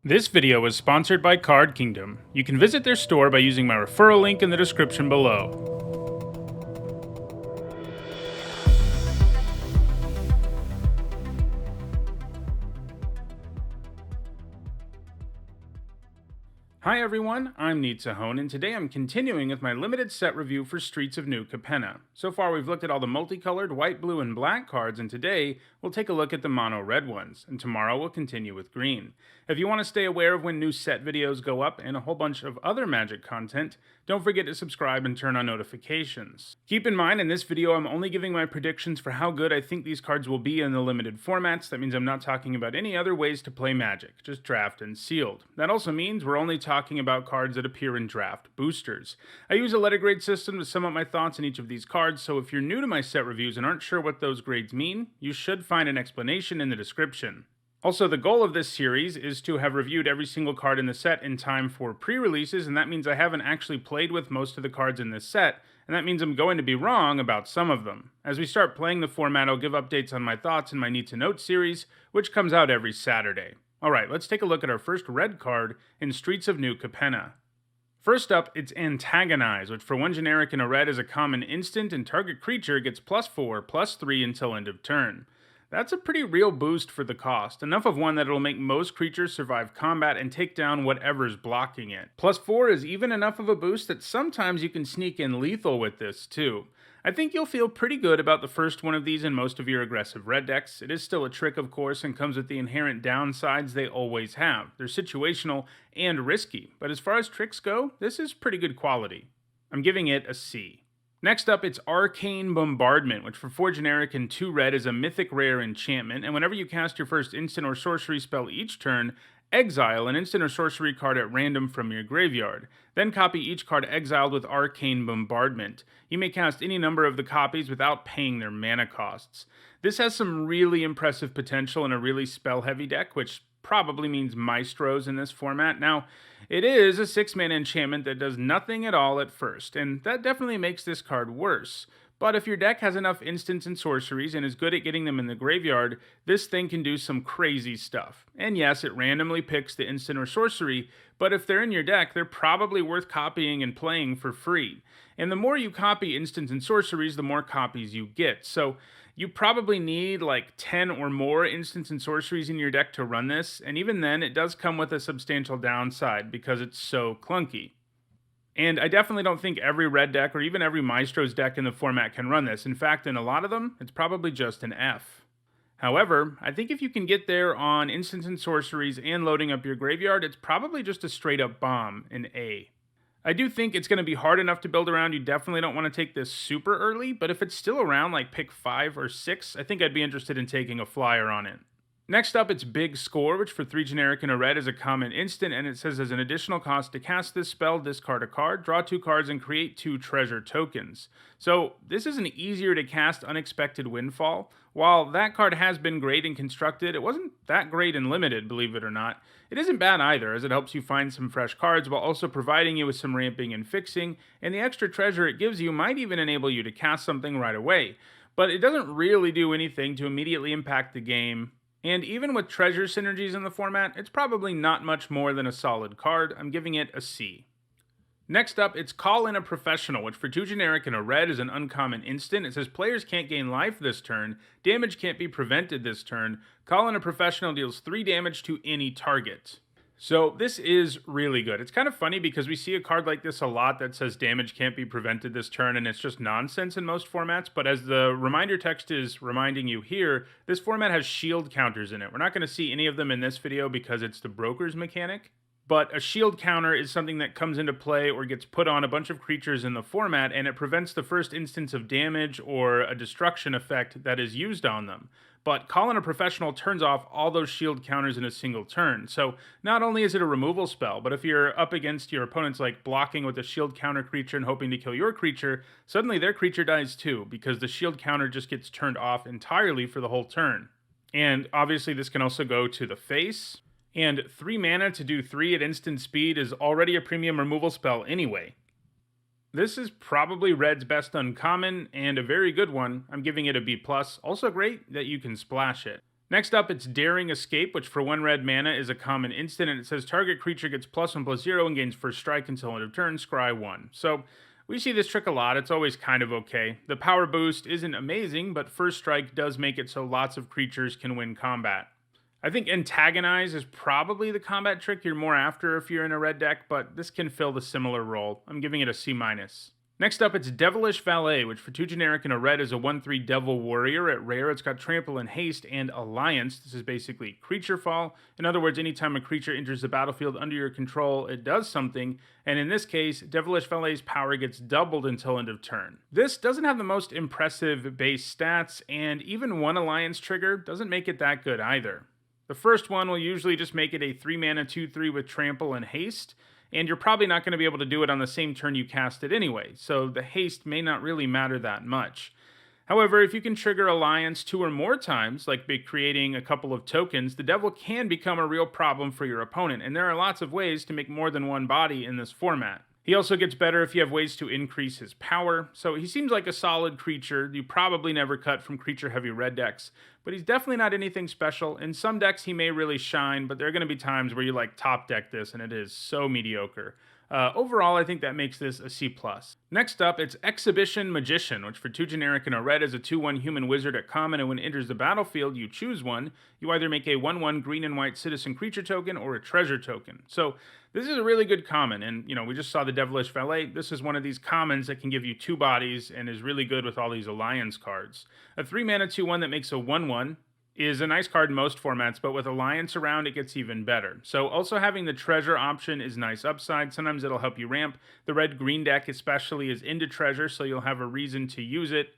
This video is sponsored by Card Kingdom. You can visit their store by using my referral link in the description below. Hi everyone, I'm Nitsahone, and today I'm continuing with my limited set review for Streets of New Capenna. So far we've looked at all the multicolored white, blue, and black cards, and today we'll take a look at the mono red ones, and tomorrow we'll continue with green. If you want to stay aware of when new set videos go up and a whole bunch of other Magic content, don't forget to subscribe and turn on notifications. Keep in mind, in this video I'm only giving my predictions for how good I think these cards will be in the limited formats. That means I'm not talking about any other ways to play Magic, just draft and sealed. That also means we're only talking about cards that appear in draft boosters. I use a letter grade system to sum up my thoughts on each of these cards, so if you're new to my set reviews and aren't sure what those grades mean, you should find an explanation in the description. Also, the goal of this series is to have reviewed every single card in the set in time for pre-releases, and that means I haven't actually played with most of the cards in this set, and that means I'm going to be wrong about some of them. As we start playing the format, I'll give updates on my thoughts in my Need to Note series, which comes out every Saturday. Alright, let's take a look at our first red card in Streets of New Capenna. First up, it's Antagonize, which for one generic and a red is a common instant, and target creature gets +4/+3 until end of turn. That's a pretty real boost for the cost, enough of one that it'll make most creatures survive combat and take down whatever's blocking it. +4 is even enough of a boost that sometimes you can sneak in lethal with this too. I think you'll feel pretty good about the first one of these in most of your aggressive red decks. It is still a trick, of course, and comes with the inherent downsides they always have. They're situational and risky, but as far as tricks go, this is pretty good quality. I'm giving it a C. Next up, it's Arcane Bombardment, which for 4 generic and 2 red is a mythic rare enchantment, and whenever you cast your first instant or sorcery spell each turn, exile an instant or sorcery card at random from your graveyard. Then copy each card exiled with Arcane Bombardment. You may cast any number of the copies without paying their mana costs. This has some really impressive potential in a really spell-heavy deck, which probably means Maestros in this format. Now, it is a 6-mana enchantment that does nothing at all at first, and that definitely makes this card worse. But if your deck has enough instants and sorceries and is good at getting them in the graveyard, this thing can do some crazy stuff. And yes, it randomly picks the instant or sorcery, but if they're in your deck, they're probably worth copying and playing for free. And the more you copy instants and sorceries, the more copies you get. So you probably need like 10 or more instants and sorceries in your deck to run this, and even then, it does come with a substantial downside because it's so clunky. And I definitely don't think every red deck or even every Maestro's deck in the format can run this. In fact, in a lot of them, it's probably just an F. However, I think if you can get there on instants and sorceries and loading up your graveyard, it's probably just a straight up bomb, an A. I do think it's going to be hard enough to build around. You definitely don't want to take this super early, but if it's still around like pick 5 or 6, I think I'd be interested in taking a flyer on it. Next up, it's Big Score, which for 3 generic and a red is a common instant, and it says as an additional cost to cast this spell, discard a card, draw 2 cards, and create 2 treasure tokens. So this is an easier to cast unexpected windfall. While that card has been great in constructed, it wasn't that great in limited, believe it or not. It isn't bad either, as it helps you find some fresh cards while also providing you with some ramping and fixing, and the extra treasure it gives you might even enable you to cast something right away. But it doesn't really do anything to immediately impact the game. And even with treasure synergies in the format, it's probably not much more than a solid card. I'm giving it a C. Next up, it's Call in a Professional, which for 2 generic and a red is an uncommon instant. It says players can't gain life this turn, damage can't be prevented this turn. Call in a Professional deals 3 damage to any target. So this is really good. It's kind of funny because we see a card like this a lot that says damage can't be prevented this turn, and it's just nonsense in most formats, but as the reminder text is reminding you here, this format has shield counters in it. We're not going to see any of them in this video because it's the broker's mechanic, but a shield counter is something that comes into play or gets put on a bunch of creatures in the format, and it prevents the first instance of damage or a destruction effect that is used on them. But Call in a Professional turns off all those shield counters in a single turn. So not only is it a removal spell, but if you're up against your opponent's like blocking with a shield counter creature and hoping to kill your creature, suddenly their creature dies too, because the shield counter just gets turned off entirely for the whole turn. And obviously this can also go to the face. And 3 mana to do 3 at instant speed is already a premium removal spell anyway. This is probably red's best uncommon, and a very good one. I'm giving it a B+. Also great that you can splash it. Next up, it's Daring Escape, which for 1 red mana is a common instant, and it says target creature gets +1/+0 and gains first strike until end of turn, scry 1. So we see this trick a lot. It's always kind of okay. The power boost isn't amazing, but first strike does make it so lots of creatures can win combat. I think Antagonize is probably the combat trick you're more after if you're in a red deck, but this can fill the similar role. I'm giving it a C-. Next up, it's Devilish Valet, which for 2 generic and a red is a 1/3 Devil Warrior. At rare, it's got Trample and Haste and Alliance. This is basically creature fall. In other words, anytime a creature enters the battlefield under your control, it does something, and in this case, Devilish Valet's power gets doubled until end of turn. This doesn't have the most impressive base stats, and even 1 Alliance trigger doesn't make it that good either. The first one will usually just make it a 3 mana 2/3 with Trample and Haste, and you're probably not going to be able to do it on the same turn you cast it anyway, so the haste may not really matter that much. However, if you can trigger Alliance 2 or more times, like by creating a couple of tokens, the Devil can become a real problem for your opponent, and there are lots of ways to make more than 1 body in this format. He also gets better if you have ways to increase his power, so he seems like a solid creature you probably never cut from creature-heavy red decks, but he's definitely not anything special. In some decks he may really shine, but there are going to be times where you top deck this and it is so mediocre. Overall, I think that makes this a C+. Next up, it's Exhibition Magician, which for 2 generic and a red is a 2/1 human wizard at common, and when it enters the battlefield, you choose one. You either make a 1/1 green and white citizen creature token or a treasure token. So this is a really good common, and we just saw the Devilish Valet. This is one of these commons that can give you 2 bodies and is really good with all these Alliance cards. A 3 mana 2/1 that makes a 1/1 is a nice card in most formats, but with Alliance around, it gets even better. So also having the treasure option is nice upside. Sometimes it'll help you ramp. The red-green deck especially is into treasure, so you'll have a reason to use it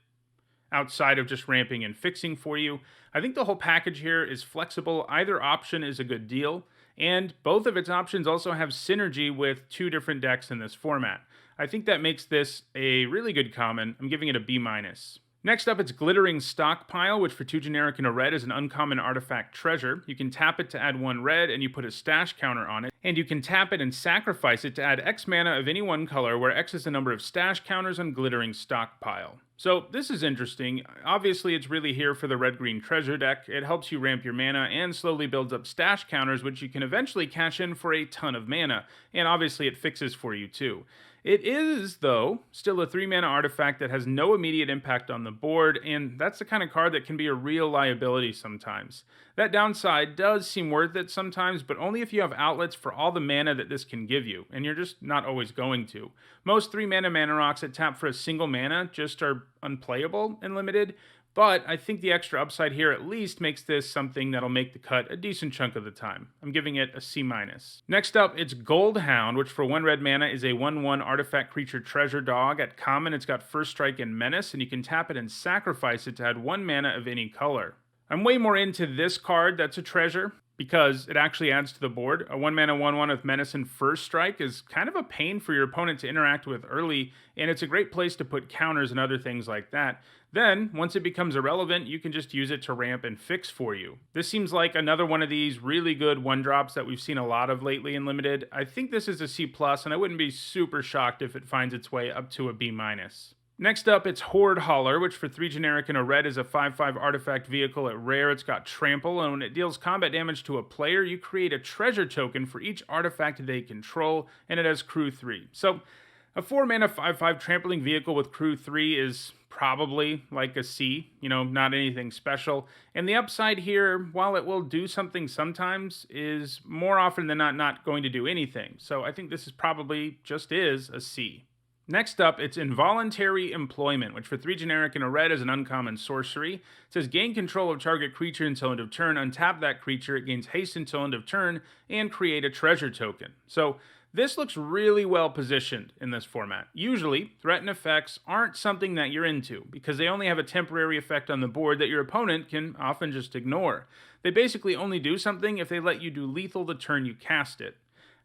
outside of just ramping and fixing for you. I think the whole package here is flexible. Either option is a good deal, and both of its options also have synergy with 2 different decks in this format. I think that makes this a really good common. I'm giving it a B-. Next up, it's Glittering Stockpile, which for 2 generic and a red is an uncommon artifact treasure. You can tap it to add 1 red, and you put a stash counter on it. And you can tap it and sacrifice it to add X mana of any 1 color, where X is the number of stash counters on Glittering Stockpile. So this is interesting. Obviously, it's really here for the red-green treasure deck. It helps you ramp your mana and slowly builds up stash counters, which you can eventually cash in for a ton of mana. And obviously, it fixes for you too. It is, though, still a 3 mana artifact that has no immediate impact on the board, and that's the kind of card that can be a real liability sometimes. That downside does seem worth it sometimes, but only if you have outlets for all the mana that this can give you, and you're just not always going to. Most 3 mana rocks that tap for a single mana just are unplayable in limited, but I think the extra upside here at least makes this something that'll make the cut a decent chunk of the time. I'm giving it a C-. Next up, it's Goldhound, which for 1 red mana is a 1/1 artifact creature treasure dog. At common, it's got first strike and menace, and you can tap it and sacrifice it to add 1 mana of any color. I'm way more into this card that's a treasure, because it actually adds to the board. A 1 mana 1/1 with menace and first strike is kind of a pain for your opponent to interact with early, and it's a great place to put counters and other things like that. Then, once it becomes irrelevant, you can just use it to ramp and fix for you. This seems like another one of these really good 1-drops that we've seen a lot of lately in Limited. I think this is a C+, and I wouldn't be super shocked if it finds its way up to a B-. Next up, it's Horde Hauler, which for 3 generic and a red is a 5/5 artifact vehicle. At rare, it's got Trample, and when it deals combat damage to a player, you create a treasure token for each artifact they control, and it has Crew 3. So, a 4 mana 5/5 trampling vehicle with Crew 3 is probably like a C, not anything special. And the upside here, while it will do something sometimes, is more often than not going to do anything. So I think this is probably just is a C. Next up, it's Involuntary Employment, which for 3 generic and a red is an uncommon sorcery. It says gain control of target creature until end of turn, untap that creature, it gains haste until end of turn, and create a treasure token. So this looks really well positioned in this format. Usually, threat and effects aren't something that you're into, because they only have a temporary effect on the board that your opponent can often just ignore. They basically only do something if they let you do lethal the turn you cast it.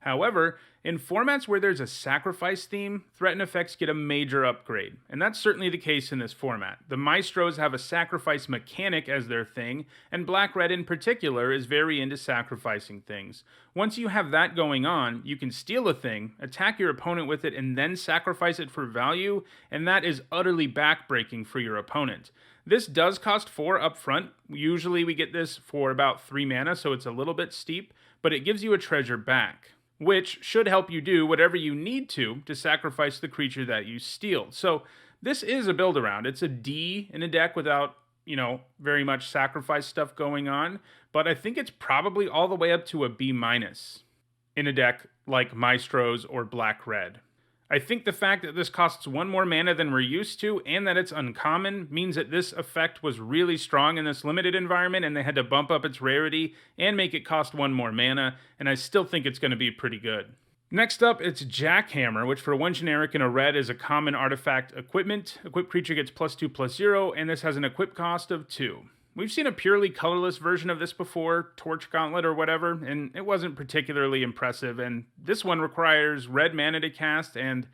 However, in formats where there's a sacrifice theme, threat effects get a major upgrade, and that's certainly the case in this format. The Maestros have a sacrifice mechanic as their thing, and Black-Red in particular is very into sacrificing things. Once you have that going on, you can steal a thing, attack your opponent with it, and then sacrifice it for value, and that is utterly backbreaking for your opponent. This does cost 4 up front. Usually we get this for about 3 mana, so it's a little bit steep, but it gives you a treasure back, which should help you do whatever you need to sacrifice the creature that you steal. So this is a build around. It's a D in a deck without, very much sacrifice stuff going on, but I think it's probably all the way up to a B- in a deck like Maestros or Black-Red. I think the fact that this costs 1 more mana than we're used to, and that it's uncommon, means that this effect was really strong in this limited environment, and they had to bump up its rarity and make it cost 1 more mana, and I still think it's going to be pretty good. Next up, it's Jackhammer, which for 1 generic and a red is a common artifact equipment. Equipped creature gets +2/+0, and this has an equip cost of 2. We've seen a purely colorless version of this before, Torch Gauntlet or whatever, and it wasn't particularly impressive, and this one requires red mana to cast, and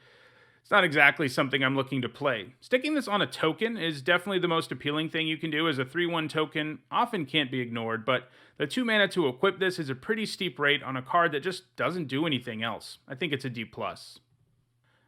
it's not exactly something I'm looking to play. Sticking this on a token is definitely the most appealing thing you can do, as a 3/1 token often can't be ignored, but the 2 mana to equip this is a pretty steep rate on a card that just doesn't do anything else. I think it's a D+.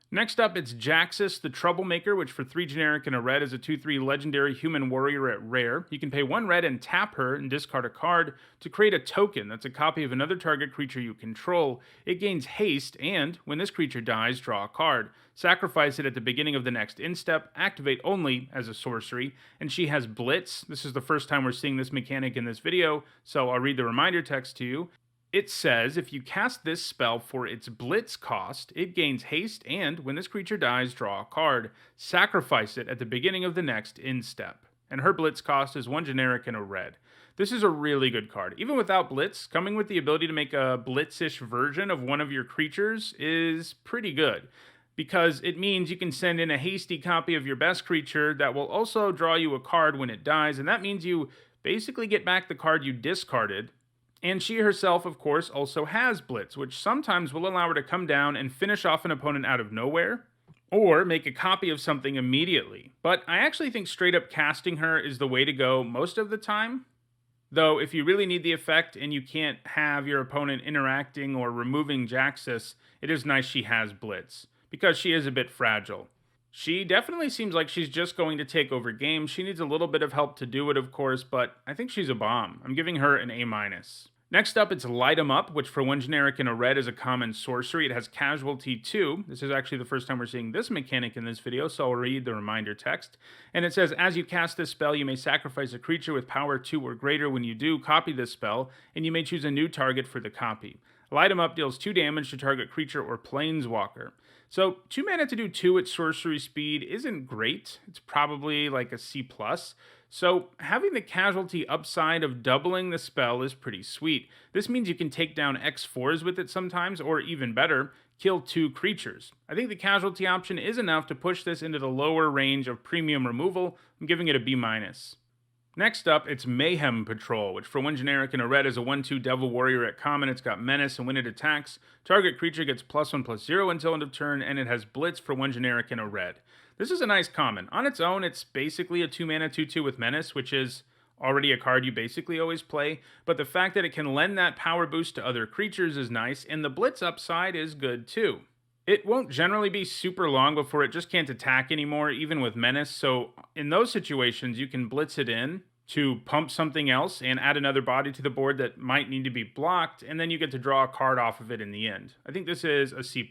Next up, it's Jaxis, the Troublemaker, which for 3 generic and a red is a 2/3 legendary human warrior at rare. You can pay 1 red and tap her and discard a card to create a token that's a copy of another target creature you control. It gains haste, and when this creature dies, draw a card. Sacrifice it at the beginning of the next instep, activate only as a sorcery, and she has Blitz. This is the first time we're seeing this mechanic in this video, so I'll read the reminder text to you. It says, if you cast this spell for its Blitz cost, it gains haste, and when this creature dies, draw a card. Sacrifice it at the beginning of the next instep. And her Blitz cost is 1 generic and a red. This is a really good card. Even without Blitz, coming with the ability to make a Blitz-ish version of one of your creatures is pretty good, because it means you can send in a hasty copy of your best creature that will also draw you a card when it dies, and that means you basically get back the card you discarded. And she herself, of course, also has Blitz, which sometimes will allow her to come down and finish off an opponent out of nowhere, or make a copy of something immediately. But I actually think straight up casting her is the way to go most of the time. Though, if you really need the effect and you can't have your opponent interacting or removing Jaxis, it is nice she has Blitz, because she is a bit fragile. She definitely seems like she's just going to take over games. She needs a little bit of help to do it, of course, but I think she's a bomb. I'm giving her an A-. Next up, it's Light 'em Up, which for 1 generic and a red is a common sorcery. It has Casualty 2. This is actually the first time we're seeing this mechanic in this video, so I'll read the reminder text. And it says, as you cast this spell, you may sacrifice a creature with power 2 or greater. When you do, copy this spell, and you may choose a new target for the copy. Light 'em Up deals 2 damage to target creature or planeswalker. So 2 mana to do 2 at sorcery speed isn't great. It's probably like a C+. So having the Casualty upside of doubling the spell is pretty sweet. This means you can take down X4s with it sometimes, or even better, kill 2 creatures. I think the Casualty option is enough to push this into the lower range of premium removal. I'm giving it a B-. Next up, it's Mayhem Patrol, which for 1 generic and a red is a 1/2 Devil Warrior at common. It's got Menace, and when it attacks, target creature gets +1/+0 until end of turn, and it has Blitz for 1 generic and a red. This is a nice common. On its own, it's basically a 2 mana 2/2 with Menace, which is already a card you basically always play, but the fact that it can lend that power boost to other creatures is nice, and the Blitz upside is good too. It won't generally be super long before it just can't attack anymore, even with Menace, so in those situations, you can Blitz it in to pump something else and add another body to the board that might need to be blocked, and then you get to draw a card off of it in the end. I think this is a C+.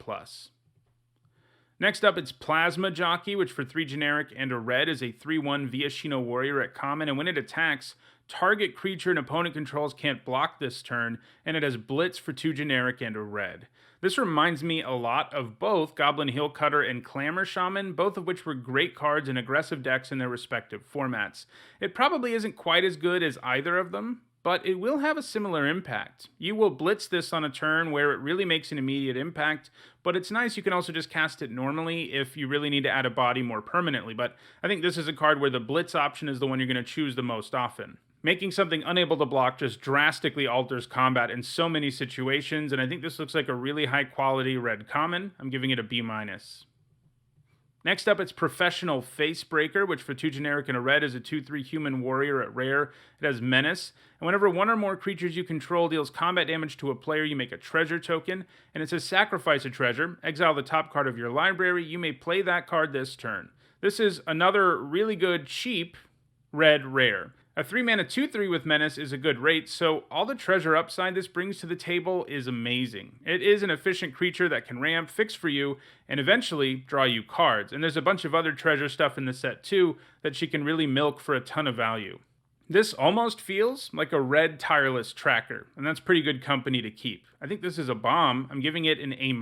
Next up, it's Plasma Jockey, which for 3 generic and a red is a 3/1 Viashino Warrior at common, and when it attacks, target creature an opponent controls can't block this turn, and it has Blitz for 2 generic and a red. This reminds me a lot of both Goblin Heel Cutter and Clamor Shaman, both of which were great cards in aggressive decks in their respective formats. It probably isn't quite as good as either of them, but it will have a similar impact. You will Blitz this on a turn where it really makes an immediate impact, but it's nice you can also just cast it normally if you really need to add a body more permanently, but I think this is a card where the Blitz option is the one you're going to choose the most often. Making something unable to block just drastically alters combat in so many situations, and I think this looks like a really high quality red common. I'm giving it a B-. Next up, it's Professional Facebreaker, which for 2 generic and a red is a 2/3 human warrior at rare. It has menace, and whenever one or more creatures you control deals combat damage to a player, you make a treasure token, and it says sacrifice a treasure, exile the top card of your library, you may play that card this turn. This is another really good, cheap red rare. A 3-mana 2/3 with menace is a good rate, so all the treasure upside this brings to the table is amazing. It is an efficient creature that can ramp, fix for you, and eventually draw you cards. And there's a bunch of other treasure stuff in the set too that she can really milk for a ton of value. This almost feels like a red tireless tracker, and that's pretty good company to keep. I think this is a bomb. I'm giving it an A-.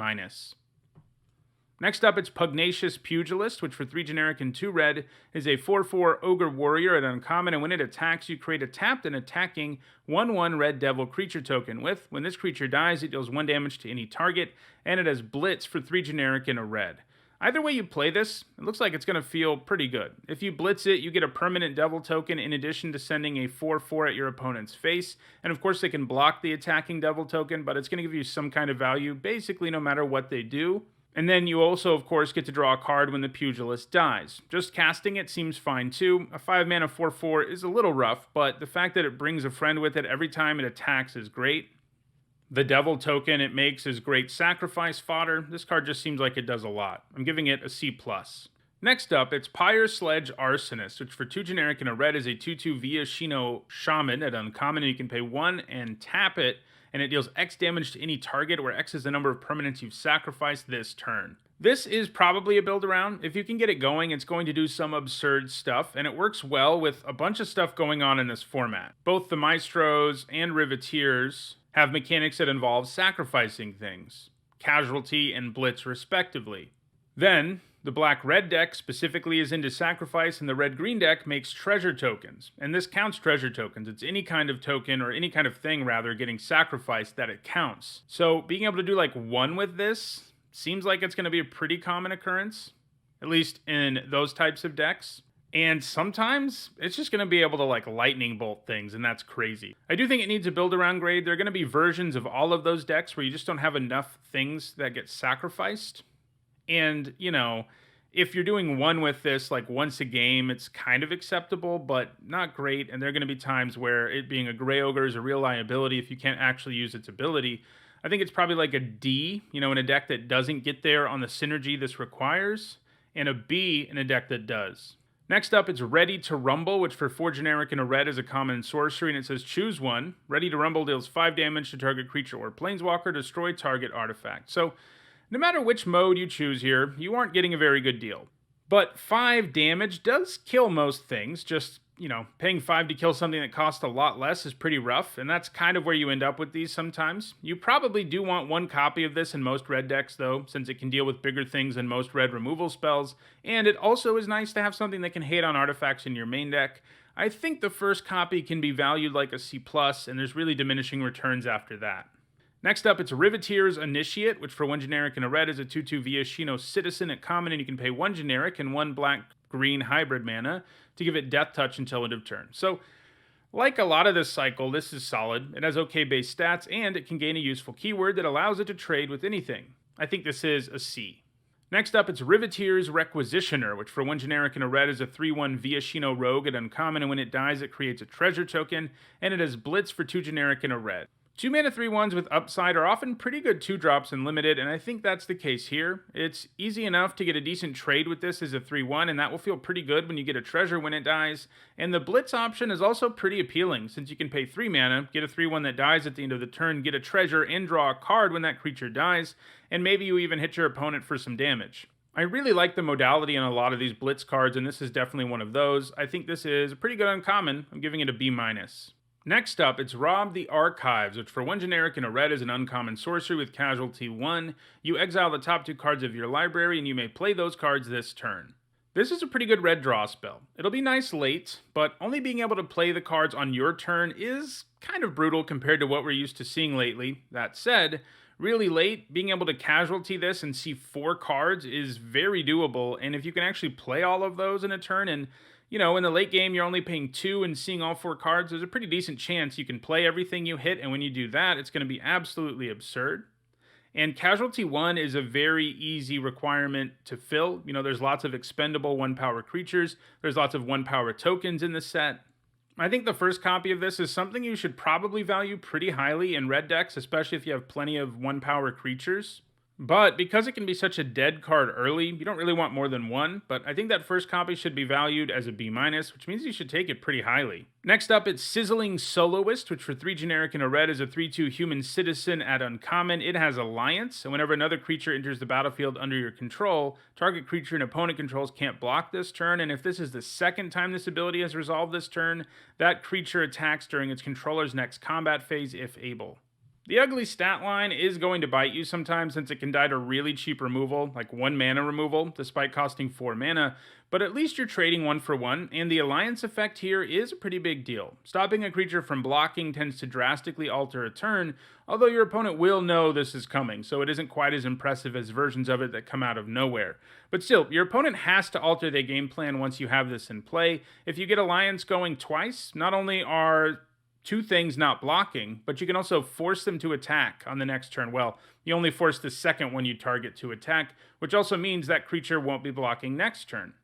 Next up, it's Pugnacious Pugilist, which for 3 generic and 2 red is a 4/4 Ogre Warrior at uncommon, and when it attacks, you create a tapped and attacking 1/1 Red Devil creature token with, when this creature dies, it deals 1 damage to any target, and it has Blitz for 3 generic and a red. Either way you play this, it looks like it's going to feel pretty good. If you blitz it, you get a permanent devil token in addition to sending a 4/4 at your opponent's face, and of course they can block the attacking devil token, but it's going to give you some kind of value, basically no matter what they do. And then you also, of course, get to draw a card when the Pugilist dies. Just casting it seems fine too. A 5-mana 4/4 is a little rough, but the fact that it brings a friend with it every time it attacks is great. The Devil token it makes is great sacrifice fodder. This card just seems like it does a lot. I'm giving it a C+. Next up, it's Pyre Sledge Arsonist, which for 2 generic and a red is a 2/2 Viashino Shaman at uncommon, and you can pay 1 and tap it, and it deals X damage to any target, where X is the number of permanents you've sacrificed this turn. This is probably a build around. If you can get it going, it's going to do some absurd stuff, and it works well with a bunch of stuff going on in this format. Both the Maestros and Riveteers have mechanics that involve sacrificing things, Casualty and Blitz respectively. Then, the black-red deck specifically is into sacrifice, and the red-green deck makes treasure tokens. And this counts treasure tokens. It's any kind of token, or any kind of thing, rather, getting sacrificed that it counts. So being able to do like 1 with this seems like it's going to be a pretty common occurrence, at least in those types of decks. And sometimes it's just going to be able to like lightning bolt things, and that's crazy. I do think it needs a build around grade. There are going to be versions of all of those decks where you just don't have enough things that get sacrificed. And, you know, if you're doing 1 with this like once a game, it's kind of acceptable, but not great. And there are going to be times where it being a Grey Ogre is a real liability if you can't actually use its ability. I think it's probably like a D, you know, in a deck that doesn't get there on the synergy this requires, and a B in a deck that does. Next up, it's Ready to Rumble, which for 4 generic and a red is a common sorcery, and it says choose 1. Ready to Rumble deals 5 damage to target creature or planeswalker, destroy target artifact. So, no matter which mode you choose here, you aren't getting a very good deal. But 5 damage does kill most things. Just, you know, paying 5 to kill something that costs a lot less is pretty rough, and that's kind of where you end up with these sometimes. You probably do want 1 copy of this in most red decks, though, since it can deal with bigger things than most red removal spells, and it also is nice to have something that can hate on artifacts in your main deck. I think the first copy can be valued like a C+, and there's really diminishing returns after that. Next up, it's Riveteer's Initiate, which for 1 generic and a red is a 2/2 Viashino Citizen at common, and you can pay 1 generic and 1 black-green hybrid mana to give it Death Touch until end of turn. So, like a lot of this cycle, this is solid. It has okay base stats, and it can gain a useful keyword that allows it to trade with anything. I think this is a C. Next up, it's Riveteer's Requisitioner, which for 1 generic and a red is a 3/1 Viashino Rogue at uncommon, and when it dies, it creates a treasure token, and it has Blitz for 2 generic and a red. 2 mana 3/1s with upside are often pretty good 2-drops in limited, and I think that's the case here. It's easy enough to get a decent trade with this as a 3/1, and that will feel pretty good when you get a treasure when it dies. And the Blitz option is also pretty appealing, since you can pay 3 mana, get a 3/1 that dies at the end of the turn, get a treasure, and draw a card when that creature dies, and maybe you even hit your opponent for some damage. I really like the modality in a lot of these Blitz cards, and this is definitely one of those. I think this is a pretty good uncommon. I'm giving it a B-. Next up, it's Rob the Archives, which for 1 generic and a red is an uncommon sorcery with Casualty 1. You exile the top 2 cards of your library, and you may play those cards this turn. This is a pretty good red draw spell. It'll be nice late, but only being able to play the cards on your turn is kind of brutal compared to what we're used to seeing lately. That said, really late, being able to Casualty this and see 4 cards is very doable, and if you can actually play all of those in a turn and in the late game, you're only paying 2 and seeing all 4 cards. There's a pretty decent chance you can play everything you hit, and when you do that, it's going to be absolutely absurd. And Casualty 1 is a very easy requirement to fill. There's lots of expendable 1-power creatures. There's lots of 1-power tokens in the set. I think the first copy of this is something you should probably value pretty highly in red decks, especially if you have plenty of 1-power creatures. But because it can be such a dead card early, you don't really want more than 1, but I think that first copy should be valued as a B-, which means you should take it pretty highly. Next up, it's Sizzling Soloist, which for 3 generic and a red is a 3/2 human citizen at uncommon. It has Alliance, and whenever another creature enters the battlefield under your control, target creature and opponent controls can't block this turn, and if this is the second time this ability has resolved this turn, that creature attacks during its controller's next combat phase if able. The ugly stat line is going to bite you sometimes since it can die to really cheap removal, like 1 mana removal, despite costing 4 mana, but at least you're trading 1 for 1, and the Alliance effect here is a pretty big deal. Stopping a creature from blocking tends to drastically alter a turn, although your opponent will know this is coming, so it isn't quite as impressive as versions of it that come out of nowhere. But still, your opponent has to alter their game plan once you have this in play. If you get Alliance going twice, not only are 2 things not blocking, but you can also force them to attack on the next turn. Well, you only force the second one you target to attack, which also means that creature won't be blocking next turn.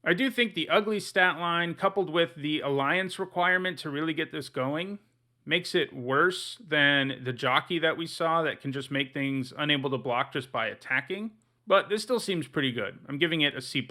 I do think the ugly stat line, coupled with the Alliance requirement to really get this going, makes it worse than the Jockey that we saw that can just make things unable to block just by attacking. But this still seems pretty good. I'm giving it a C+.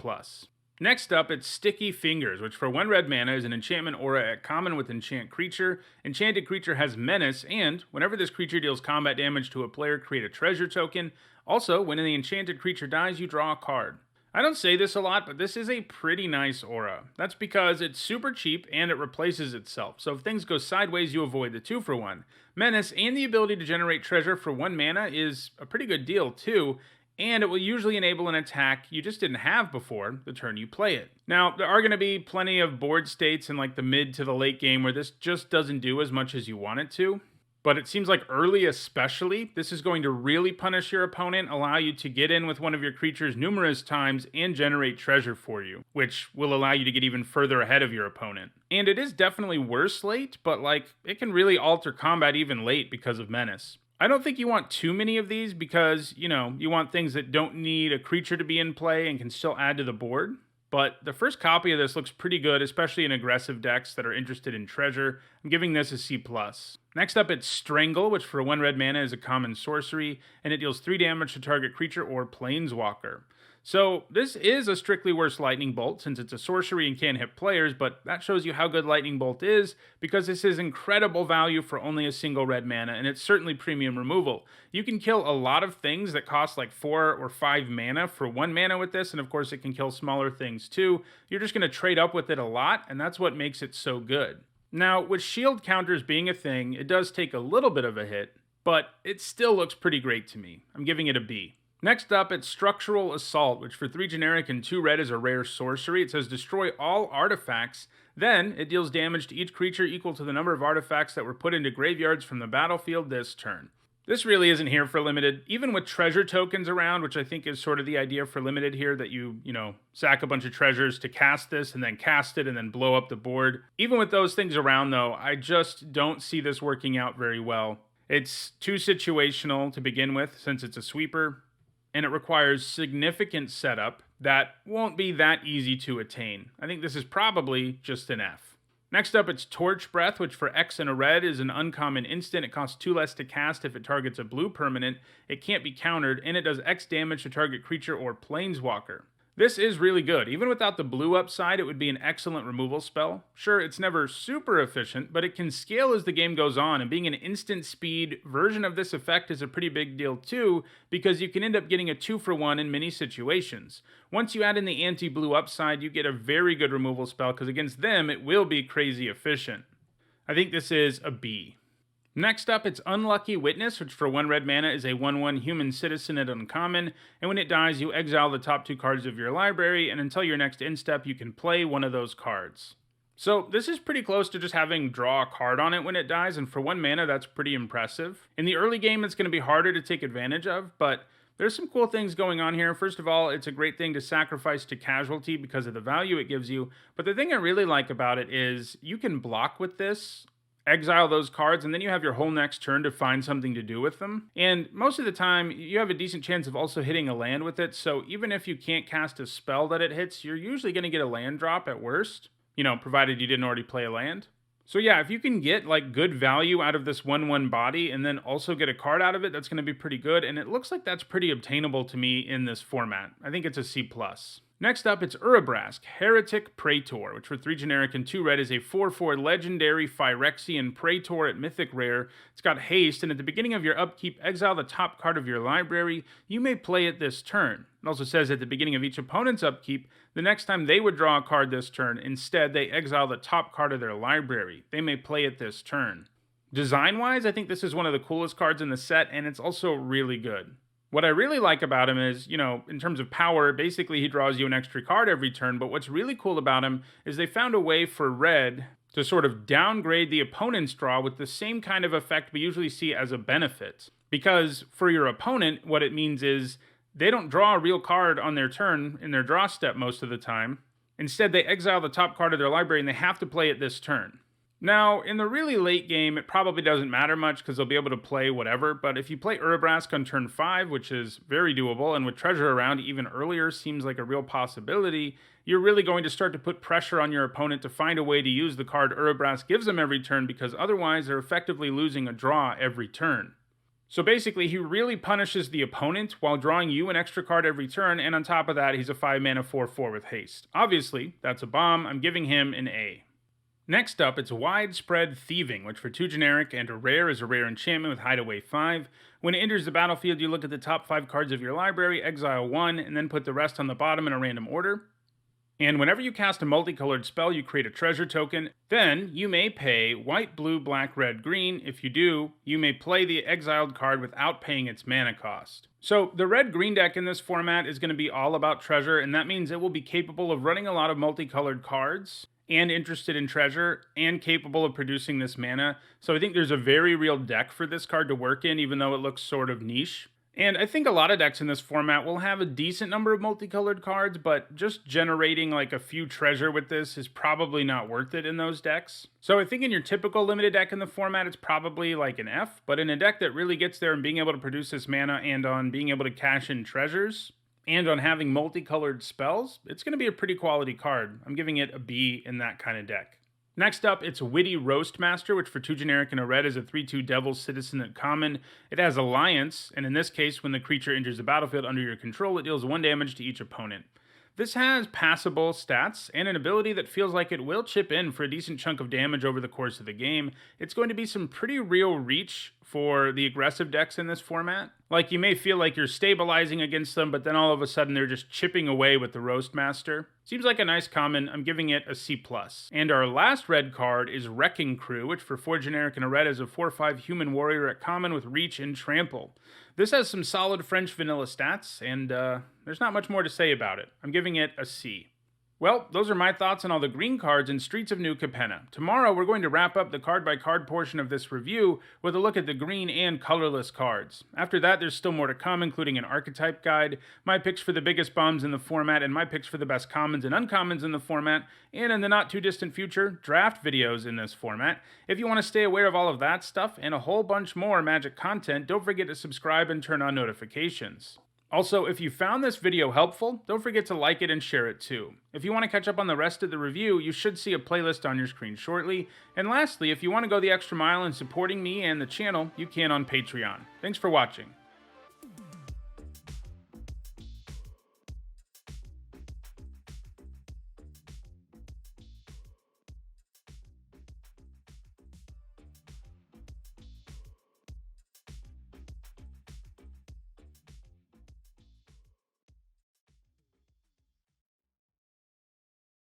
Next up, it's Sticky Fingers, which for 1 red mana is an enchantment aura at common with enchant creature. Enchanted creature has menace, and whenever this creature deals combat damage to a player, create a treasure token. Also, when the enchanted creature dies, you draw a card. I don't say this a lot, but this is a pretty nice aura. That's because it's super cheap and it replaces itself, so if things go sideways, you avoid the 2 for 1. Menace and the ability to generate treasure for 1 mana is a pretty good deal too, and it will usually enable an attack you just didn't have before the turn you play it. Now, there are going to be plenty of board states in like the mid to the late game where this just doesn't do as much as you want it to, but it seems like early especially, this is going to really punish your opponent, allow you to get in with one of your creatures numerous times and generate treasure for you, which will allow you to get even further ahead of your opponent. And it is definitely worse late, but like it can really alter combat even late because of Menace. I don't think you want too many of these because, you want things that don't need a creature to be in play and can still add to the board. But the first copy of this looks pretty good, especially in aggressive decks that are interested in treasure. I'm giving this a C+. Next up, it's Strangle, which for 1 red mana is a common sorcery, and it deals 3 damage to target creature or planeswalker. So this is a strictly worse Lightning Bolt since it's a sorcery and can't hit players, but that shows you how good Lightning Bolt is because this is incredible value for only a single red mana, and it's certainly premium removal. You can kill a lot of things that cost like 4 or 5 mana for 1 mana with this, and of course it can kill smaller things too. You're just going to trade up with it a lot, and that's what makes it so good. Now, with shield counters being a thing, it does take a little bit of a hit, but it still looks pretty great to me. I'm giving it a B. Next up, it's Structural Assault, which for 3 generic and 2 red is a rare sorcery. It says destroy all artifacts, then it deals damage to each creature equal to the number of artifacts that were put into graveyards from the battlefield this turn. This really isn't here for limited, even with treasure tokens around, which I think is sort of the idea for limited here, that you sack a bunch of treasures to cast this and then cast it and then blow up the board. Even with those things around though, I just don't see this working out very well. It's too situational to begin with since it's a sweeper, and it requires significant setup that won't be that easy to attain. I think this is probably just an F. Next up, it's Torch Breath, which for X and a red is an uncommon instant. It costs 2 less to cast if it targets a blue permanent. It can't be countered, and it does X damage to target creature or planeswalker. This is really good. Even without the blue upside, it would be an excellent removal spell. Sure, it's never super efficient, but it can scale as the game goes on, and being an instant speed version of this effect is a pretty big deal too, because you can end up getting a 2 for 1 in many situations. Once you add in the anti-blue upside, you get a very good removal spell, because against them, it will be crazy efficient. I think this is a B. Next up, it's Unlucky Witness, which for 1 red mana is a 1/1 human citizen at uncommon, and when it dies, you exile the top 2 cards of your library, and until your next end step, you can play one of those cards. So this is pretty close to just having draw a card on it when it dies, and for 1 mana, that's pretty impressive. In the early game, it's going to be harder to take advantage of, but There's some cool things going on here. First of all, it's a great thing to sacrifice to Casualty because of the value it gives you. But the thing I really like about it is you can block with this, exile those cards, and then you have your whole next turn to find something to do with them. And most of the time, you have a decent chance of also hitting a land with it. So even if you can't cast a spell that it hits, you're usually going to get a land drop at worst, provided you didn't already play a land. So yeah, if you can get like good value out of this 1/1 body and then also get a card out of it, that's going to be pretty good. And it looks like that's pretty obtainable to me in this format. I think it's a C+. Next up, it's Urabrask, Heretic Praetor, which for 3 generic and 2 red is a 4/4 legendary Phyrexian Praetor at Mythic Rare. It's got haste, and at the beginning of your upkeep, exile the top card of your library. You may play it this turn. It also says at the beginning of each opponent's upkeep, the next time they would draw a card this turn, instead they exile the top card of their library. They may play it this turn. Design-wise, I think this is one of the coolest cards in the set, and it's also really good. What I really like about him is, in terms of power, basically he draws you an extra card every turn, but what's really cool about him is they found a way for red to sort of downgrade the opponent's draw with the same kind of effect we usually see as a benefit. Because for your opponent, what it means is they don't draw a real card on their turn in their draw step most of the time. Instead, they exile the top card of their library and they have to play it this turn. Now, in the really late game, it probably doesn't matter much because they'll be able to play whatever, but if you play Urabrask on turn 5, which is very doable, and with treasure around even earlier seems like a real possibility, you're really going to start to put pressure on your opponent to find a way to use the card Urabrask gives them every turn, because otherwise they're effectively losing a draw every turn. So basically, he really punishes the opponent while drawing you an extra card every turn, and on top of that, he's a 5-mana 4/4 with haste. Obviously, that's a bomb. I'm giving him an A. Next up, it's Widespread Thieving, which for 2 generic and a rare is a rare enchantment with Hideaway 5. When it enters the battlefield, you look at the top 5 cards of your library, exile 1, and then put the rest on the bottom in a random order. And whenever you cast a multicolored spell, you create a treasure token. Then, you may pay white, blue, black, red, green. If you do, you may play the exiled card without paying its mana cost. So, the red-green deck in this format is going to be all about treasure, and that means it will be capable of running a lot of multicolored cards, and interested in treasure, and capable of producing this mana. So I think there's a very real deck for this card to work in, even though it looks sort of niche. And I think a lot of decks in this format will have a decent number of multicolored cards, but just generating like a few treasure with this is probably not worth it in those decks. So I think in your typical limited deck in the format, it's probably like an F, but in a deck that really gets there and being able to produce this mana and on being able to cash in treasures, and on having multicolored spells, it's going to be a pretty quality card. I'm giving it a B in that kind of deck. Next up, it's Witty Roastmaster, which for 2 generic and a red is a 3/2 Devil's Citizen at common. It has Alliance, and in this case, when the creature enters the battlefield under your control, it deals 1 damage to each opponent. This has passable stats and an ability that feels like it will chip in for a decent chunk of damage over the course of the game. It's going to be some pretty real reach for the aggressive decks in this format. Like, you may feel like you're stabilizing against them, but then all of a sudden they're just chipping away with the Roastmaster. Seems like a nice common. I'm giving it a C+. And our last red card is Wrecking Crew, which for 4 generic and a red is a 4/5 human warrior at common with reach and trample. This has some solid French vanilla stats, and there's not much more to say about it. I'm giving it a C. Well, those are my thoughts on all the green cards in Streets of New Capenna. Tomorrow, we're going to wrap up the card-by-card portion of this review with a look at the green and colorless cards. After that, there's still more to come, including an archetype guide, my picks for the biggest bombs in the format, and my picks for the best commons and uncommons in the format, and in the not-too-distant future, draft videos in this format. If you want to stay aware of all of that stuff and a whole bunch more Magic content, don't forget to subscribe and turn on notifications. Also, if you found this video helpful, don't forget to like it and share it too. If you want to catch up on the rest of the review, you should see a playlist on your screen shortly. And lastly, if you want to go the extra mile in supporting me and the channel, you can on Patreon. Thanks for watching.